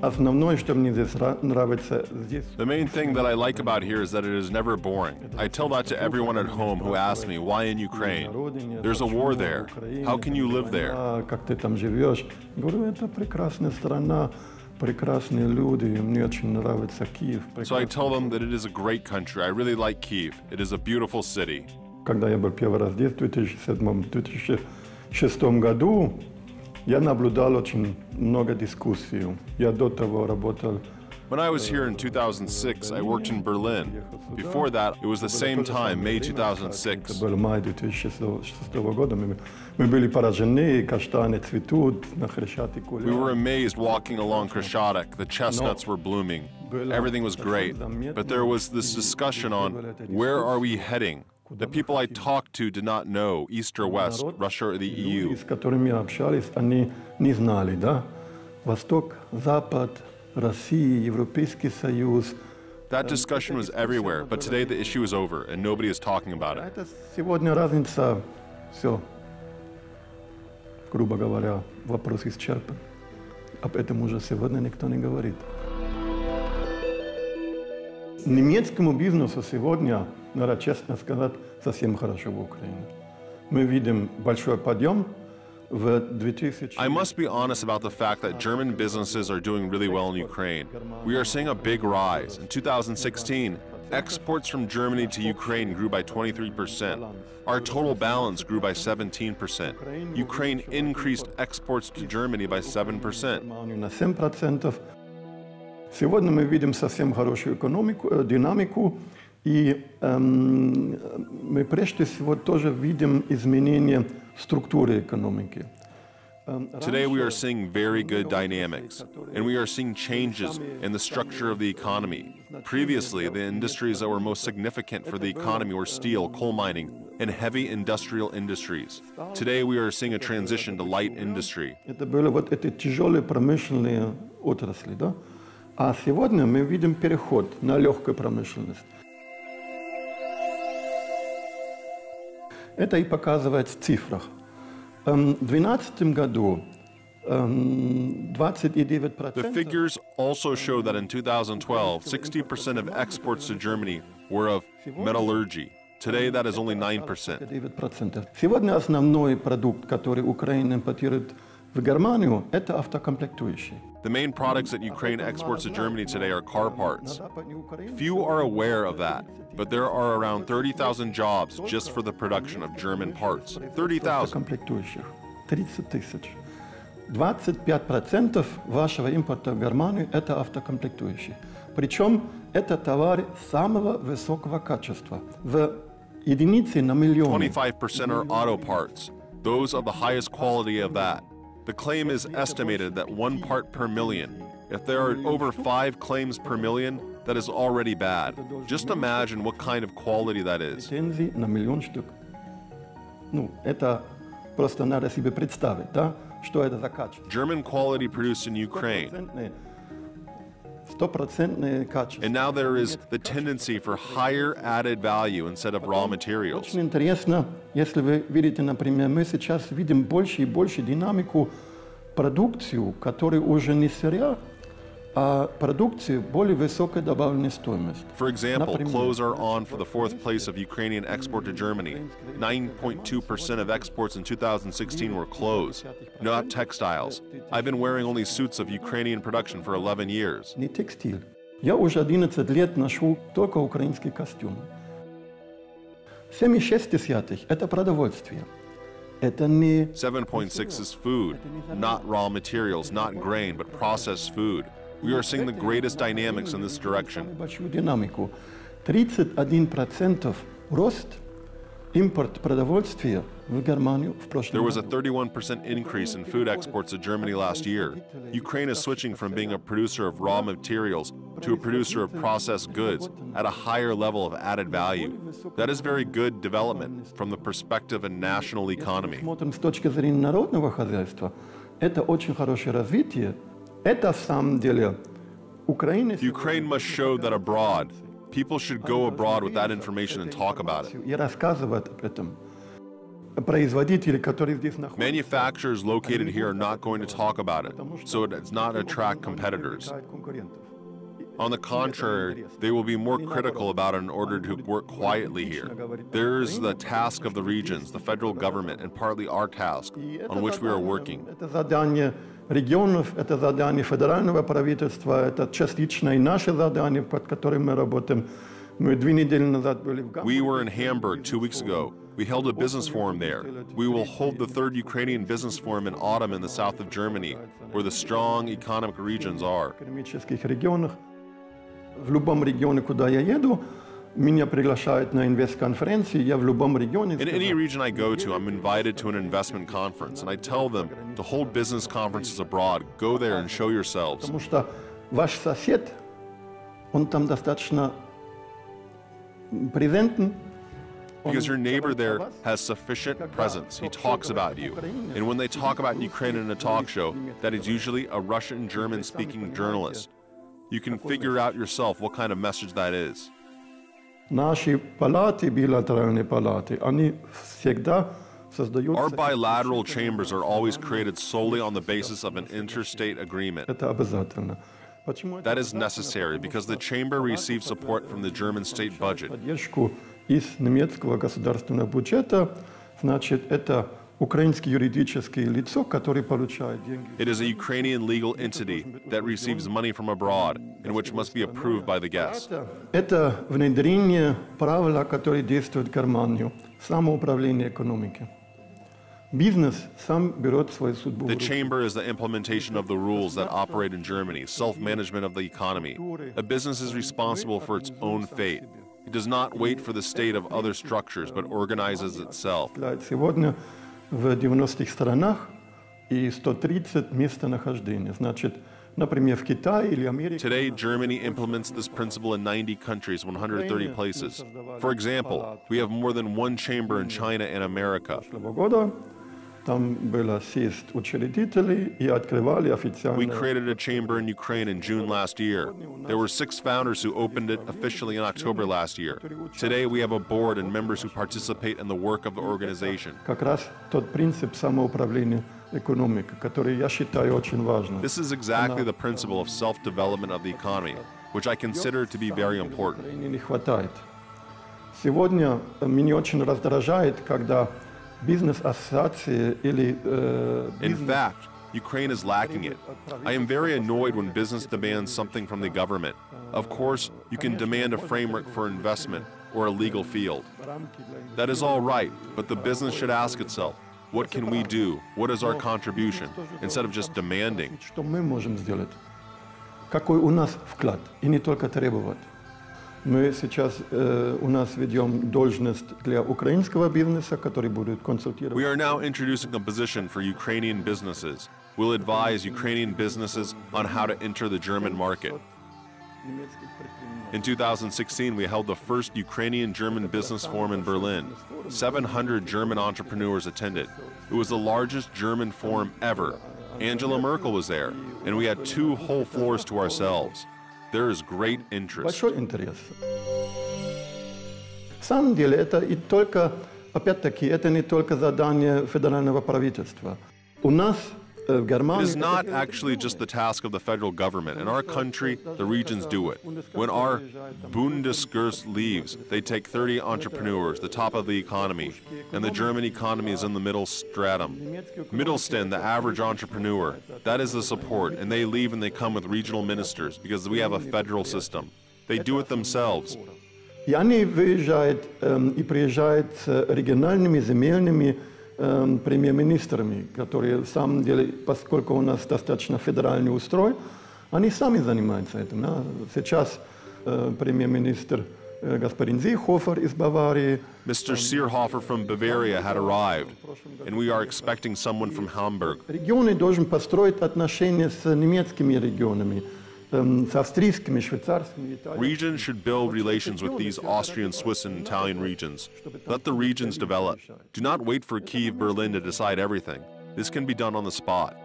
основное, что мне здесь нравится, здесь... The main thing that I like about here is that it is never boring. I tell that to everyone at home who asks me, why in Ukraine? There's a war there. How can you live there? Как ты там живешь? Говорю, это прекрасная страна, прекрасные люди, мне очень нравится Киев. So I tell them that it is a great country. I really like Kyiv. It is a beautiful city. Когда я был первый раз здесь, в 2007-2006 году, я наблюдал очень много дискуссий. Я до того работал. When I was here in 2006, I worked in Berlin. Before that, it was the same time, May 2006. Это был май 2006 года. Мы были поражены, каштаны цветут, на Хрещатике. We were amazed walking along Krещатик. The chestnuts were blooming. Everything was great. But there was this discussion on where are we heading? The people I talked to did not know, East or West, Russia or the EU. С которыми общались, они не знали, да? Восток, Запад, Россия, Европейский Союз. That discussion was everywhere, but today the issue is over and nobody is talking about it. Это сегодня разница, все. Грубо говоря, вопрос исчерпан. Об этом уже сегодня никто не говорит. Немецкому бизнесу сегодня, надо честно сказать, совсем хорошо в Украине. Мы видим большой подъем в 2000. I must be honest about the fact that German businesses are doing really well in Ukraine. We are seeing a big rise. In 2016, exports from Germany to Ukraine grew by 23%. Our total balance grew by 17%. Ukraine increased exports to Germany by 7%. На 7%. Сегодня мы видим совсем хорошую динамику, и мы прежде всего тоже видим изменение структуры экономики. Today we are seeing very good dynamics, and we are seeing changes in the structure of the economy. Previously, the industries that were most significant for the economy were steel, coal mining, and heavy industrial industries. Today we are seeing a transition to light industry. Это были вот эти тяжелые промышленные отрасли, да? А сегодня мы видим переход на легкую промышленность. Это и показывает в цифрах. В 2012 году 29%. The figures also show that in 2012, 60% of exports to Germany were of metallurgy. Today, that is only 9%. 9%. Сегодня основной продукт, который Украина импортирует в Германию, это автокомплектующие. The main products that Ukraine exports to Germany today are car parts. Few are aware of that, but there are around 30,000 jobs just for the production of German parts. 30,000. Комплектующих. 30 тысяч. 25% вашего импорта в Германию – это автокомплектующие. Причем это товары самого высокого качества. В единице на миллион. 25% are auto parts. Those of the highest quality of that. The claim is estimated that 1 part per million. If there are over 5 claims per million, that is already bad. Just imagine what kind of quality that is. Претензий на миллион штук. Ну, это просто надо себе представить, да, что это за качество. German quality produced in Ukraine. Стопроцентное качество. And now there is the tendency for higher added value instead of raw materials. Очень интересно, если вы видите, например, мы сейчас видим больше и больше динамику продукцию, которая уже не сырья, а продукция более высокой добавленной стоимости. For example, clothes are on for the 4th place of Ukrainian export to Germany. 9.2% of exports in 2016 were clothes, not textiles. I've been wearing only suits of Ukrainian production for 11 years. Не текстиль. Я уже 11 лет ношу только украинские костюмы. 7,6 – это продовольствие. Это не... 7.6 is food, not raw materials, not grain, but processed food. We are seeing the greatest dynamics in this direction. Большую динамику. 31% рост импорт продовольствия в Германию в прошлом There was a году. 31% increase in food exports to Germany last year. Ukraine is switching from being a producer of raw materials to a producer of processed goods at a higher level of added value. That is very good development from the perspective of national economy. Смотрим с точки зрения народного хозяйства. Это очень хорошее развитие. Это в самом деле Украина... Ukraine must show that abroad. People should go abroad with that information and talk about it. И рассказывать об этом. производители, которые здесь находятся. Manufacturers located here are not going to talk about it, so it does not attract competitors. On the contrary, they will be more critical about it in order to work quietly here. There's the task of the regions, the federal government, and partly our task, on which we are working. Это задание регионов, это задание федерального правительства, это частично и наше задание, под которым мы работаем. Мы 2 недели назад были в Гамбурге. We were in Hamburg 2 weeks ago. We held a business forum there. We will hold the 3rd Ukrainian Business Forum in autumn in the south of Germany, where the strong economic regions are. Экономических регионах. В любом регионе, куда я еду, меня приглашают на инвестконференции, я в любом регионе. In any region I go to, I'm invited to an investment conference, and I tell them to hold business conferences abroad. Go there and show yourselves. Потому что ваш сосед, он там достаточно презентен. Because your neighbor there has sufficient presence. He talks about you. And when they talk about Ukraine in a talk show, that is usually a Russian, German-speaking journalist. You can figure out yourself what kind of message that is. Наши палаты, билатеральные палаты, они всегда создают... Our bilateral chambers are always created solely on the basis of an interstate agreement. Это обязательно. That is necessary because the chamber receives support from the German state budget. Поддержку из немецкого государственного бюджета, значит, это украинское юридическое лицо, которое получает деньги. It is a Ukrainian legal entity that receives money from abroad and which must be approved by the guests. Это внедрение правил, которые действуют в Германию, самоуправление экономики. Бизнес сам берет свою судьбу. The chamber is the implementation of the rules that operate in Germany, self-management of the economy. A business is responsible for its own fate. It does not wait for the state of other structures, but organizes itself. Сегодня в 90 странах и 130 местонахождений. Значит, например, в Китае или Америке. Today, Germany implements this principle in 90 countries, 130 places. For example, we have more than one chamber in China and America. Там было 6 учредителей и открывали официально. We created a chamber in Ukraine in June last year. There were 6 founders who opened it officially in October last year. Today we have a board and members who participate in the work of the organization. Как раз тот принцип самоуправления экономикой, который я считаю очень важным. This is exactly the principle of self-development of the economy, which I consider to be very important. Не хватает. Сегодня меня очень раздражает, когда бизнес-ассоциации или In fact, Ukraine is lacking it. I am very annoyed when business demands something from the government. Of course, you can demand a framework for investment or a legal field. That is all right, but the business should ask itself, what can we do? What is our contribution? Instead of just demanding. Что мы можем сделать? Какой у нас вклад? И не только требовать. Мы сейчас у нас ведем должность для украинского бизнеса, который будет консультировать. We are now introducing a position for Ukrainian businesses. We'll advise Ukrainian businesses on how to enter the German market. In 2016, we held the first Ukrainian-German business forum in Berlin. 700 German entrepreneurs attended. It was the largest German forum ever. Angela Merkel was there, and we had 2 whole floors to ourselves. There is great interest. Большой интерес. На самом деле, это и только, опять-таки, это не только задание федерального правительства. У нас в Германии... It is not actually just the task of the federal government. In our country, the regions do it. When our Bundesgers leaves, they take 30 entrepreneurs, the top of the economy, and the German economy is in the middle stratum. Mittelstand, the average entrepreneur, that is the support, and they leave and they come with regional ministers because we have a federal system. They do it themselves. И они выезжают и приезжают с региональными земельными премьер-министрами, которые, в самом деле, поскольку у нас достаточно федеральный устрой, они сами занимаются этим. Да? Сейчас премьер-министр господин Seehofer из Баварии. Mr. Seehofer from Bavaria had arrived, and we are expecting someone from Hamburg. Регионы должны построить отношения с немецкими регионами, с австрийскими, швейцарскими, итальянскими. Regions should build relations with these Austrian, Swiss, and Italian regions. Let the regions develop. Do not wait for Kyiv, Berlin to decide everything. This can be done on the spot.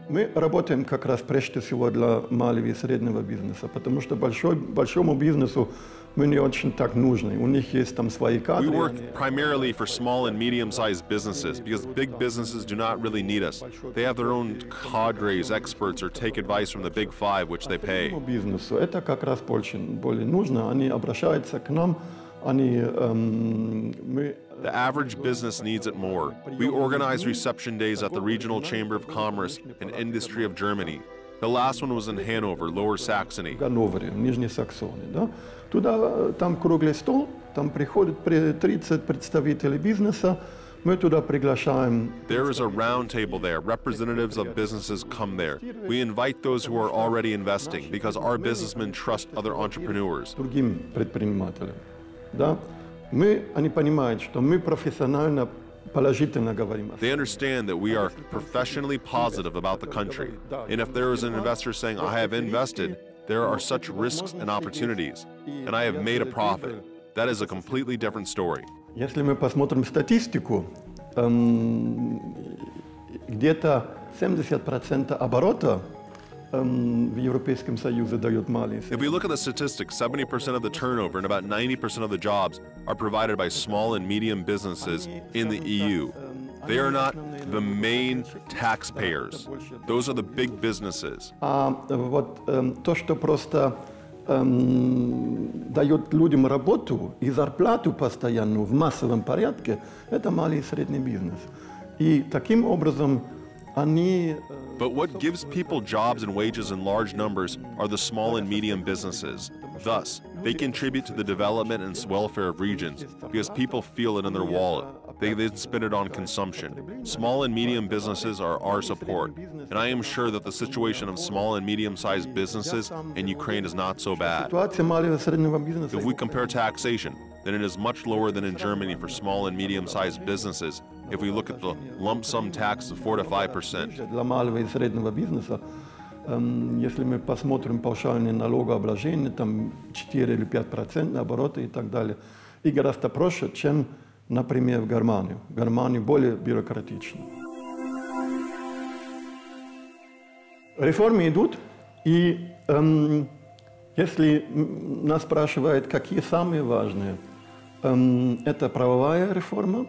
Мы работаем как раз прежде всего для малого и среднего бизнеса, потому что большому бизнесу мы не очень так нужны. У них есть там свои кадры. We work primarily for small and medium-sized businesses because big businesses do not really need us. They have their own cadres, experts, or take advice from the big five, which they pay. Бизнесу это как раз более нужно. Они обращаются к нам, The average business needs it more. We organize reception days at the Regional Chamber of Commerce and Industry of Germany. The last one was in Hanover, Lower Saxony. Ганновере, Нижней Саксонии, да? Туда, там круглый стол, там приходят 30 представителей бизнеса, мы туда приглашаем. There is a round table there. Representatives of businesses come there. We invite those who are already investing because our businessmen trust other entrepreneurs. Другим предпринимателям, да? Они понимают, что мы профессионально положительно говорим. They understand that we are professionally positive about the country. And if there is an investor saying, I have invested, there are such risks and opportunities, and I have made a profit, that is a completely different story. Если мы посмотрим статистику, где-то 70% оборота в Европейском Союзе дают малые. If we look at the statistics, 70% of the turnover and about 90% of the jobs are provided by small and medium businesses in the EU. They are not the main taxpayers. Those are the big businesses. Вот то, что просто дает людям работу и зарплату постоянную в массовом порядке, это малый и средний бизнес. И таким образом они... But what gives people jobs and wages in large numbers are the small and medium businesses. Thus, they contribute to the development and welfare of regions because people feel it in their wallet. They then spend it on consumption. Small and medium businesses are our support, and I am sure that the situation of small and medium-sized businesses in Ukraine is not so bad. If we compare taxation, then it is much lower than in Germany for small and medium-sized businesses if we look at the lump sum tax of 4 to 5%. Для малого и среднего бизнеса, если мы посмотрим паушальное налогообложение, там 4 или 5% оборота и так далее, и гораздо проще, чем, например, в Германии. В Германии более бюрократично. Реформы идут, и если нас спрашивают, какие самые важные, это правовая реформа,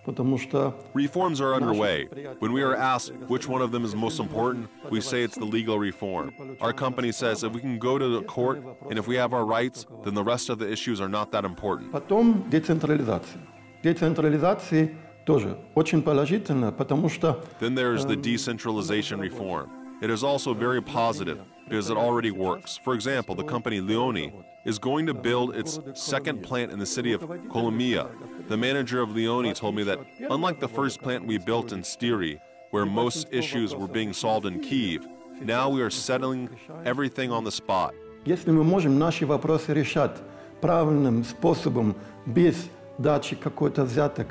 потому что... Reforms are underway. When we are asked which one of them is most important, we say it's the legal reform. Our company says if we can go to the court and if we have our rights, then the rest of the issues are not that important. Потом децентрализация. Децентрализация тоже очень положительно, потому что... Then there is the decentralization reform. It is also very positive because it already works. For example, the company Leoni is going to build its second plant in the city of Kolomia. The manager of Leoni told me that unlike the first plant we built in Styria, where most issues were being solved in Kyiv, now we are settling everything on the spot. Если мы можем наши вопросы решать правильным способом, без дачи какой-то взяток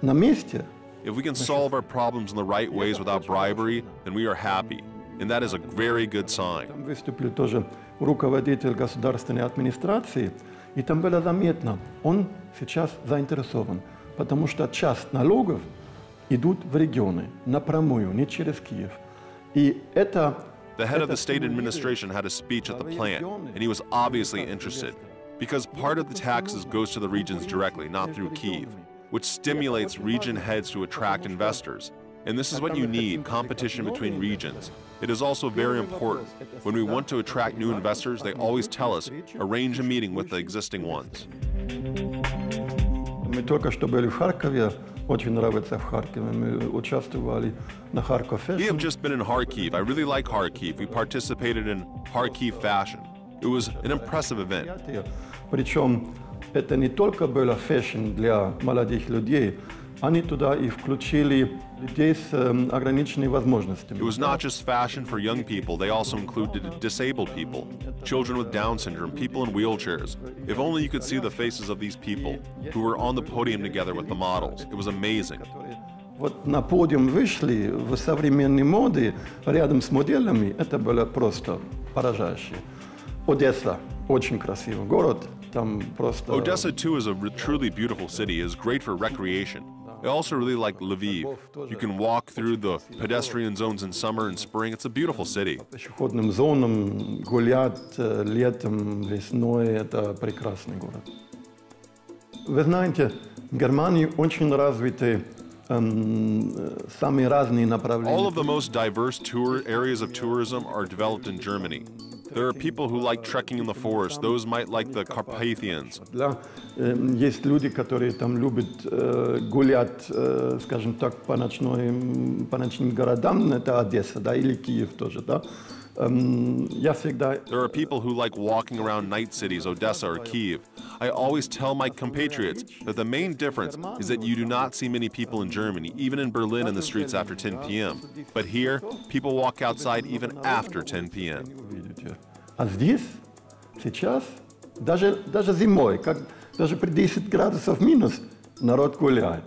на месте, if we can solve our problems in the right ways without bribery, then we are happy. And that is a very good sign. Там выступил тоже руководитель государственной администрации, и там было заметно, он сейчас заинтересован, потому что часть налогов идут в регионы, напрямую, не через Киев. И это... The head of the state administration had a speech at the plant, and he was obviously interested, because part of the taxes goes to the regions directly, not through Kyiv, which stimulates region heads to attract investors. And this is what you need, competition between regions. It is also very important. When we want to attract new investors, they always tell us, arrange a meeting with the existing ones. Мы только что были в Харькове, очень нравится в Харькове, мы участвовали на Харьков Fashion. We have just been in Kharkiv. I really like Kharkiv. We participated in Kharkiv Fashion. It was an impressive event. Причем это не только было фэшн для молодых людей, они туда и включили людей с ограниченными возможностями. It was not just fashion for young people, they also included disabled people, children with Down syndrome, people in wheelchairs. If only you could see the faces of these people who were on the podium together with the models. It was amazing. Вот на подиум вышли в современной моде рядом с моделями, это было просто поражающе. Одесса, очень красивый город, там просто... Odessa too is a truly beautiful city. It is great for recreation. I also really like Lviv. You can walk through the pedestrian zones in summer and spring. It's a beautiful city. Пешеходным зонам, гулять летом, весной – это прекрасный город. Вы знаете, в Германии очень развиты самые разные направления. All of the most diverse areas of tourism are developed in Germany. There are people who like trekking in the forest. Those might like the Carpathians. Есть люди, которые там любят гулять, скажем так, по ночным городам. Это Одесса, да, или Киев тоже, да. Я всегда... There are people who like walking around night cities, Odessa or Kiev. I always tell my compatriots that the main difference is that you do not see many people in Germany, even in Berlin in the streets after 10 p.m. But here, people walk outside even after 10 p.m. А здесь, сейчас, даже зимой, даже при 10 градусов минус, народ гуляет.